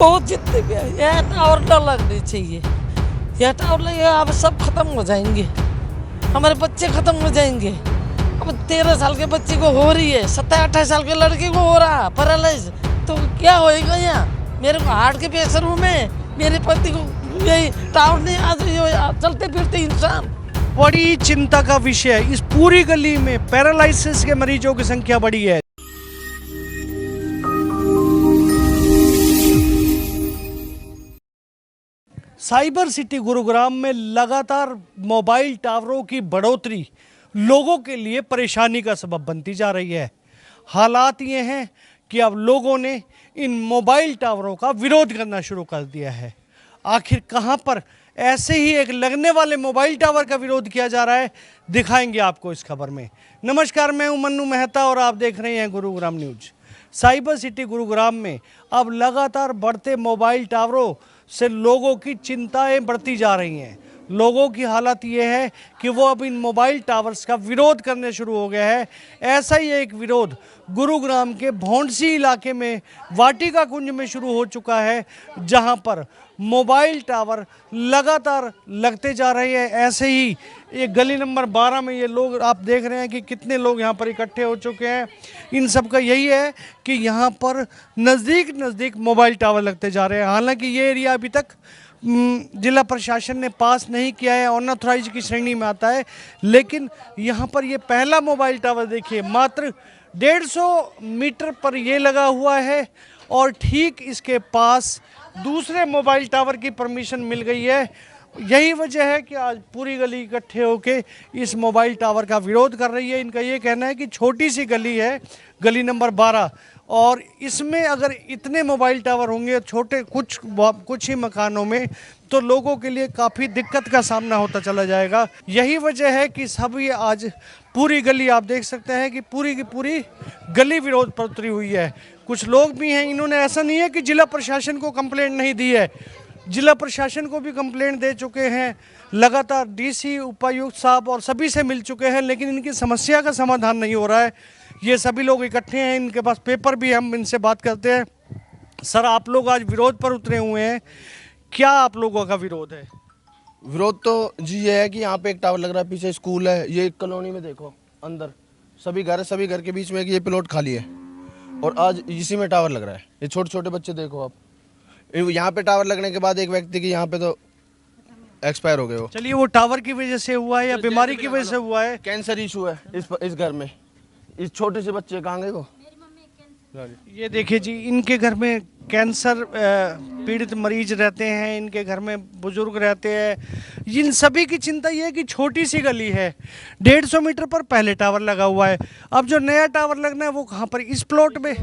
बहुत जितने भी है, यह टावर न लगनी चाहिए। यह टावर लगे अब सब खत्म हो जाएंगे, हमारे बच्चे खत्म हो जाएंगे। अब 13 साल के बच्चे को हो रही है, 27-28 साल के लड़के को हो रहा पैरालाइज, तो क्या होएगा यहाँ? मेरे को हार्ट के पेशेंट हूँ मैं, मेरे पति को यही टावर नहीं आज चलते फिरते इंसान। बड़ी चिंता का विषय है, इस पूरी गली में पैरालिसिस के मरीजों की संख्या बढ़ी है। साइबर सिटी गुरुग्राम में लगातार मोबाइल टावरों की बढ़ोतरी लोगों के लिए परेशानी का सबब बनती जा रही है। हालात ये हैं कि अब लोगों ने इन मोबाइल टावरों का विरोध करना शुरू कर दिया है। आखिर कहां पर ऐसे ही एक लगने वाले मोबाइल टावर का विरोध किया जा रहा है, दिखाएंगे आपको इस खबर में। नमस्कार, मैं हूं मन्नू मेहता और आप देख रहे हैं Gurugram news. Cyber city Gurugram में अब लगातार बढ़ते मोबाइल टावरों से लोगों की चिंताएं बढ़ती जा रही हैं। लोगों की हालत ये है कि वो अब इन मोबाइल टावर्स का विरोध करने शुरू हो गया है। ऐसा ही एक विरोध गुरुग्राम के भौंडसी इलाके में वाटिका कुंज में शुरू हो चुका है, जहां पर मोबाइल टावर लगातार लगते जा रहे हैं। ऐसे ही ये गली नंबर 12 में ये लोग आप देख रहे हैं कि कितने लोग यहाँ पर इकट्ठे हो चुके हैं। इन सब का यही है कि यहाँ पर नज़दीक मोबाइल टावर लगते जा रहे हैं। हालांकि ये एरिया अभी तक जिला प्रशासन ने पास नहीं किया है, अनऑथराइज की श्रेणी में आता है, लेकिन यहाँ पर ये पहला मोबाइल टावर देखिए, मात्र 150 मीटर पर ये लगा हुआ है और ठीक इसके पास दूसरे मोबाइल टावर की परमिशन मिल गई है। यही वजह है कि आज पूरी गली इकट्ठे होके इस मोबाइल टावर का विरोध कर रही है। इनका ये कहना है कि छोटी सी गली है, गली नंबर 12, और इसमें अगर इतने मोबाइल टावर होंगे छोटे कुछ ही मकानों में, तो लोगों के लिए काफ़ी दिक्कत का सामना होता चला जाएगा। यही वजह है कि सब ये आज पूरी गली आप देख सकते हैं कि पूरी की पूरी गली विरोध पर उतरी हुई है। कुछ लोग भी हैं, इन्होंने ऐसा नहीं है कि जिला प्रशासन को कंप्लेंट नहीं दी है, जिला प्रशासन को भी कंप्लेंट दे चुके हैं, लगातार डीसी, उपायुक्त साहब और सभी से मिल चुके हैं, लेकिन इनकी समस्या का समाधान नहीं हो रहा है। ये सभी लोग इकट्ठे हैं, इनके पास पेपर भी, हम इनसे बात करते हैं। सर, आप लोग आज विरोध पर उतरे हुए हैं, क्या आप लोगों का विरोध है? विरोध तो जी ये है कि यहाँ पे एक टावर लग रहा है, पीछे स्कूल है, ये एक कॉलोनी में देखो अंदर सभी घर है, सभी घर के बीच में ये प्लॉट खाली है और आज इसी में टावर लग रहा है। ये छोटे छोटे बच्चे देखो आप, यहाँ पे टावर लगने के बाद एक व्यक्ति की यहाँ पे तो एक्सपायर हो गए हो। चलिए, वो टावर की वजह से हुआ है या बीमारी की वजह से हुआ है? कैंसर इशू है इस घर में, इस छोटे से बच्चे कहाँ गए को? ये देखिए जी, इनके घर में कैंसर पीड़ित मरीज रहते हैं, इनके घर में बुजुर्ग रहते हैं। इन सभी की चिंता ये है कि छोटी सी गली है, 150 मीटर पर पहले टावर लगा हुआ है। अब जो नया टावर लगना है वो कहाँ पर? इस प्लॉट में।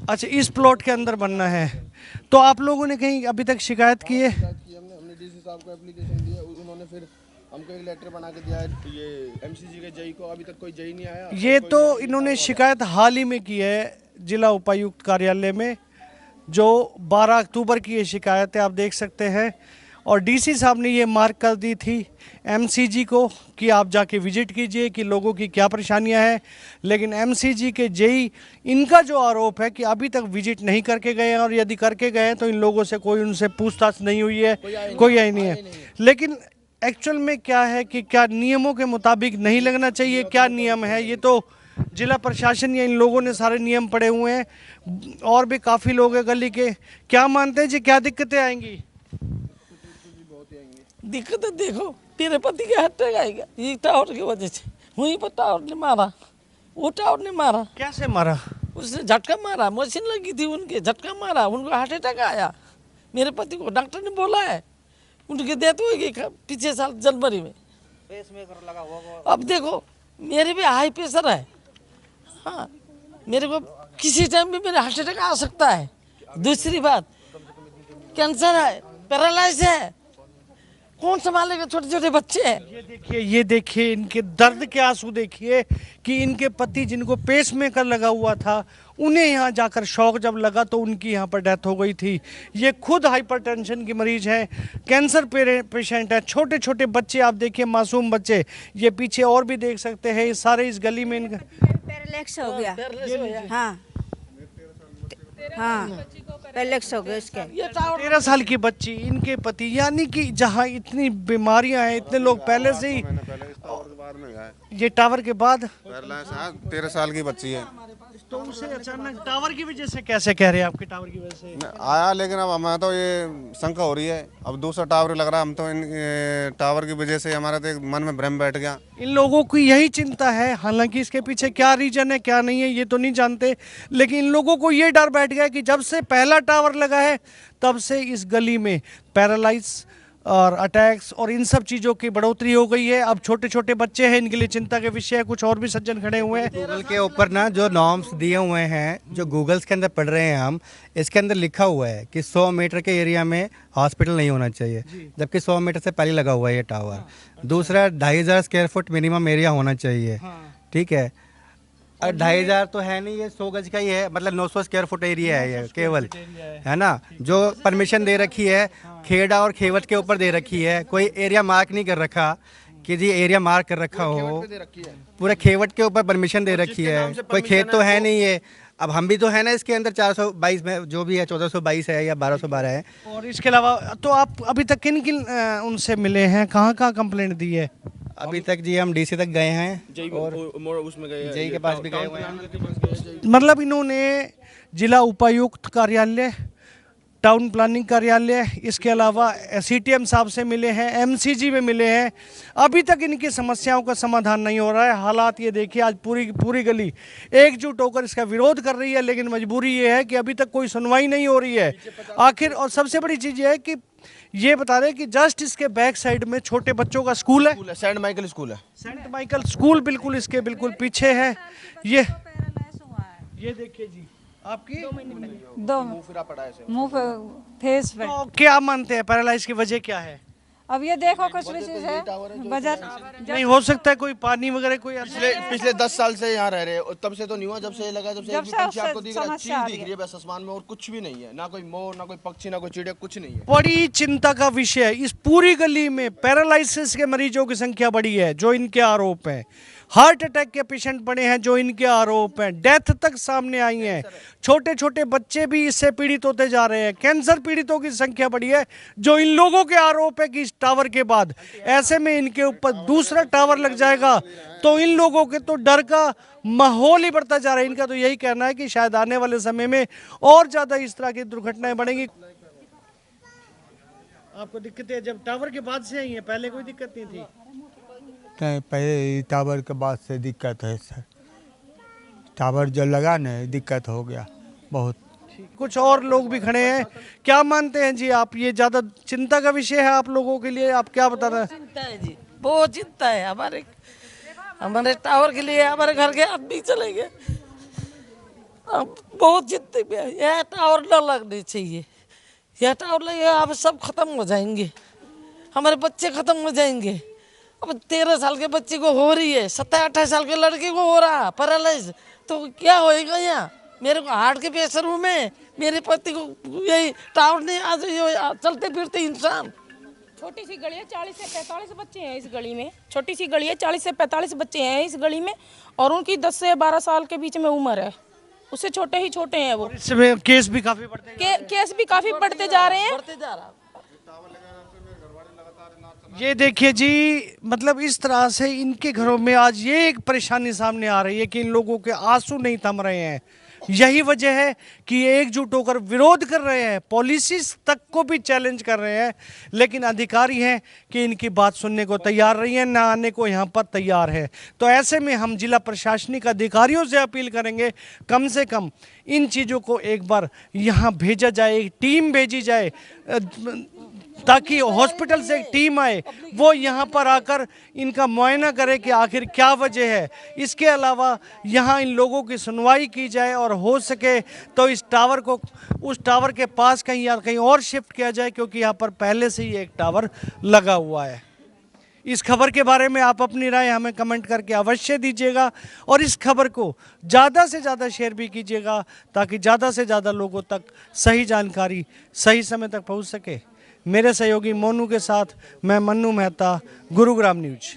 अच्छा, इस प्लॉट के अंदर बनना है। तो आप लोगों ने कहीं अभी तक शिकायत की है? हमने डीसी साहब को एप्लीकेशन दी है, उन्होंने फिर हमको एक लेटर बना के दिया है, ये एमसीजी के जई को। अभी तक कोई जई नहीं आया। ये तो इन्होंने शिकायत हाल ही में की है जिला उपायुक्त कार्यालय में, जो 12 अक्टूबर की ये शिकायत है, आप देख सकते हैं। और डीसी साहब ने ये मार्क कर दी थी एमसीजी को कि आप जाके विजिट कीजिए कि लोगों की क्या परेशानियां हैं, लेकिन एमसीजी के जेई, इनका जो आरोप है कि अभी तक विजिट नहीं करके गए हैं, और यदि करके गए हैं तो इन लोगों से कोई उनसे पूछताछ नहीं हुई है, कोई आई नहीं है। लेकिन एक्चुअल में क्या है कि क्या नियमों के मुताबिक नहीं लगना चाहिए, क्या नियम है, ये तो जिला प्रशासन या इन लोगों ने सारे नियम पढ़े हुए हैं। और भी काफ़ी लोग हैं गली के, क्या मानते हैं जी, क्या दिक्कतें आएंगी? दिक्कत देखो, मेरे पति के हत्या आएगा ये टावर की वजह से। वहीं पर टावर ने मारा, वो टावर ने मारा। कैसे मारा? उसने झटका मारा, मशीन लगी थी उनके, झटका मारा, उनको हार्ट अटैक आया। मेरे पति को डॉक्टर ने बोला है, उनकी डेथ हो गई पिछले साल जनवरी में। पेसमेकर लगा हुआ। अब देखो, मेरे भी हाई प्रेशर है, हाँ, मेरे को किसी टाइम भी मेरे हार्ट अटैक आ सकता है। दूसरी बात, कैंसर है, पैरालाइज है, कौन संभालेगा? छोटे छोटे बच्चे हैं। ये देखिए इनके दर्द के आंसू देखिए कि इनके पति, जिनको पेसमेकर लगा हुआ था, उन्हें यहाँ जाकर शॉक जब लगा तो उनकी यहाँ पर डेथ हो गई थी। ये खुद हाइपरटेंशन की मरीज हैं, कैंसर पेशेंट है, छोटे छोटे बच्चे आप देखिए, मासूम बच्चे। ये पीछे और भी देख सकते हैं, ये सारे इस गली में इनका पैरालिसिस हो गया। हाँ, हाँ पैलेक्स हो गया इसके। ये टावर 13 साल की बच्ची, इनके पति, यानी कि जहाँ इतनी बीमारियां हैं, इतने लोग पहले से ही ये टावर के बाद 13 साल की बच्ची है। तो उसे अचानक टावर की वजह से कैसे कह रहे हैं आपके टावर की वजह से आया, लेकिन अब हमें तो ये शंका हो रही है, अब दूसरा टावर लग रहा है। हम तो इन टावर की वजह से हमारे तो एक मन में भ्रम बैठ गया। इन लोगों की यही चिंता है, हालांकि इसके पीछे क्या रीजन है क्या नहीं है ये तो नहीं जानते, लेकिन इन लोगों को ये डर बैठ गया कि जब से पहला टावर लगा है तब से इस गली में पैरालाइज और अटैक्स और इन सब चीज़ों की बढ़ोतरी हो गई है। अब छोटे छोटे बच्चे हैं, इनके लिए चिंता के विषय है। कुछ और भी सज्जन खड़े हुए हैं। गूगल के ऊपर ना जो नॉर्म्स दिए हुए हैं, जो गूगल्स के अंदर पढ़ रहे हैं हम, इसके अंदर लिखा हुआ है कि 100 मीटर के एरिया में हॉस्पिटल नहीं होना चाहिए, जबकि 100 मीटर से पहले लगा हुआ है ये टावर। दूसरा 2500 स्क्वायर फुट मिनिमम एरिया होना चाहिए, ठीक है। और 2500 तो है नहीं, ये 100 गज का ही है, मतलब 900 स्क्वायर फुट एरिया है ये केवल, है ना। जो परमिशन दे रखी है खेड़ा और खेवट के ऊपर दे रखी है, कोई एरिया मार्क नहीं कर रखा कि जी एरिया मार्क कर रखा हो। पूरे खेवट के ऊपर परमिशन दे रखी है, कोई खेत तो है नहीं है। अब हम भी तो है ना इसके अंदर 422 में, जो भी है 1422 है या 1212 है। और इसके अलावा तो आप अभी तक किन किन उनसे मिले हैं, कहाँ कहाँ कंप्लेंट दी है? अभी तक जी हम डीसी तक गए हैं और उसमें गए, जेई के पास भी गए हुए हैं। मतलब इन्होंने जिला उपायुक्त कार्यालय, टाउन प्लानिंग कार्यालय, इसके अलावा सीटीएम साहब से मिले हैं, एमसीजी में मिले हैं, अभी तक इनकी समस्याओं का समाधान नहीं हो रहा है। हालात ये देखिए, आज पूरी गली एकजुट होकर इसका विरोध कर रही है, लेकिन मजबूरी ये है कि अभी तक कोई सुनवाई नहीं हो रही है आखिर। और सबसे बड़ी चीज़ ये है कि ये बता रहे हैं कि जस्ट इसके बैक साइड में छोटे बच्चों का स्कूल है, सेंट माइकल स्कूल है। सेंट माइकल स्कूल बिल्कुल इसके बिल्कुल पीछे है। ये देखिए जी, आपकी 2 मुंह पे फेस पे। तो क्या मानते हैं पैरालाइज की वजह क्या है? अब ये देखो कुछ भी चीज है बजट नहीं हो सकता है कोई पानी वगैरह कोई पिछले 10 साल से यहाँ रह रहे हैं, तब से तो नहीं हुआ, जब से ये लगा, जब से जब एक भी से पंछी आपको दिख रहा है, समस्या चील दिख रही है बस आसमान में, और कुछ भी नहीं है, ना कोई मोर, ना कोई पक्षी, ना कोई चिड़िया, कुछ नहीं है। बड़ी चिंता का विषय है। इस पूरी गली में पैरालिसिस के मरीजों की संख्या बढ़ी है, जो इनके आरोप हैं। हार्ट अटैक के पेशेंट बढ़े हैं, जो इनके आरोप हैं। डेथ तक सामने आई है, छोटे छोटे बच्चे भी इससे पीड़ित होते जा रहे हैं। कैंसर पीड़ितों की संख्या बढ़ी है, जो इन लोगों के आरोप है कि इस टावर के बाद ऐसे में इनके ऊपर दूसरा टावर लग जाएगा तो इन लोगों के तो डर का माहौल ही बढ़ता जा रहा है। इनका तो यही कहना है कि शायद आने वाले समय में और ज्यादा इस तरह की दुर्घटनाएं बढ़ेंगी। आपको दिक्कतें जब टावर के बाद से आई हैं, पहले कोई दिक्कत नहीं थी? नहीं, पहले टावर के बाद से दिक्कत है सर। टावर जो लगा ना, दिक्कत हो गया बहुत। कुछ और लोग भी खड़े हैं, क्या मानते हैं जी आप? ये ज्यादा चिंता का विषय है आप लोगों के लिए, आप क्या बता रहे हैं? चिंता है जी, बहुत चिंता है। हमारे टावर के लिए हमारे घर के आदमी चले गए, अब बहुत चिंता में है। यह टावर न लगनी चाहिए, यह टावर लगे अब सब खत्म हो जाएंगे, हमारे बच्चे खत्म हो जाएंगे। अब 13 साल के बच्चे को हो रही है, 27-28 साल के लड़के को हो रहा पैरालाइज, तो क्या होएगा यहाँ? मेरे को हार्ट के पेशेंट हूँ मैं, मेरे पति को यही टावर नहीं, आज चलते फिरते इंसान। छोटी सी गली है, 40 से 45 बच्चे हैं इस गली में। छोटी सी गली है, 40 से 45 बच्चे हैं इस गली में, और उनकी 10 से 12 साल के बीच में उम्र है, उससे छोटे ही छोटे हैं वो। इसमें केस भी काफी बढ़ते केस भी काफी बढ़ते जा रहे हैं। बढ़ते जा रहा। ये देखिए जी, मतलब इस तरह से इनके घरों में आज ये एक परेशानी सामने आ रही है कि इन लोगों के आंसू नहीं थम रहे हैं। यही वजह है कि ये एकजुट होकर विरोध कर रहे हैं, पॉलिसीज तक को भी चैलेंज कर रहे हैं, लेकिन अधिकारी हैं कि इनकी बात सुनने को तैयार नहीं है, ना आने को यहाँ पर तैयार है। तो ऐसे में हम जिला प्रशासनिक अधिकारियों से अपील करेंगे, कम से कम इन चीज़ों को एक बार यहाँ भेजा जाए, एक टीम भेजी जाए, ताकि हॉस्पिटल से एक टीम आए, वो यहाँ पर आकर इनका मुआयना करे कि आखिर क्या वजह है। इसके अलावा यहाँ इन लोगों की सुनवाई की जाए और हो सके तो इस टावर को उस टावर के पास कहीं या कहीं और शिफ्ट किया जाए, क्योंकि यहाँ पर पहले से ही एक टावर लगा हुआ है। इस खबर के बारे में आप अपनी राय हमें कमेंट करके अवश्य दीजिएगा, और इस खबर को ज़्यादा से ज़्यादा शेयर भी कीजिएगा, ताकि ज़्यादा से ज़्यादा लोगों तक सही जानकारी सही समय तक पहुँच सके। मेरे सहयोगी मोनू के साथ मैं मन्नू मेहता, गुरुग्राम न्यूज।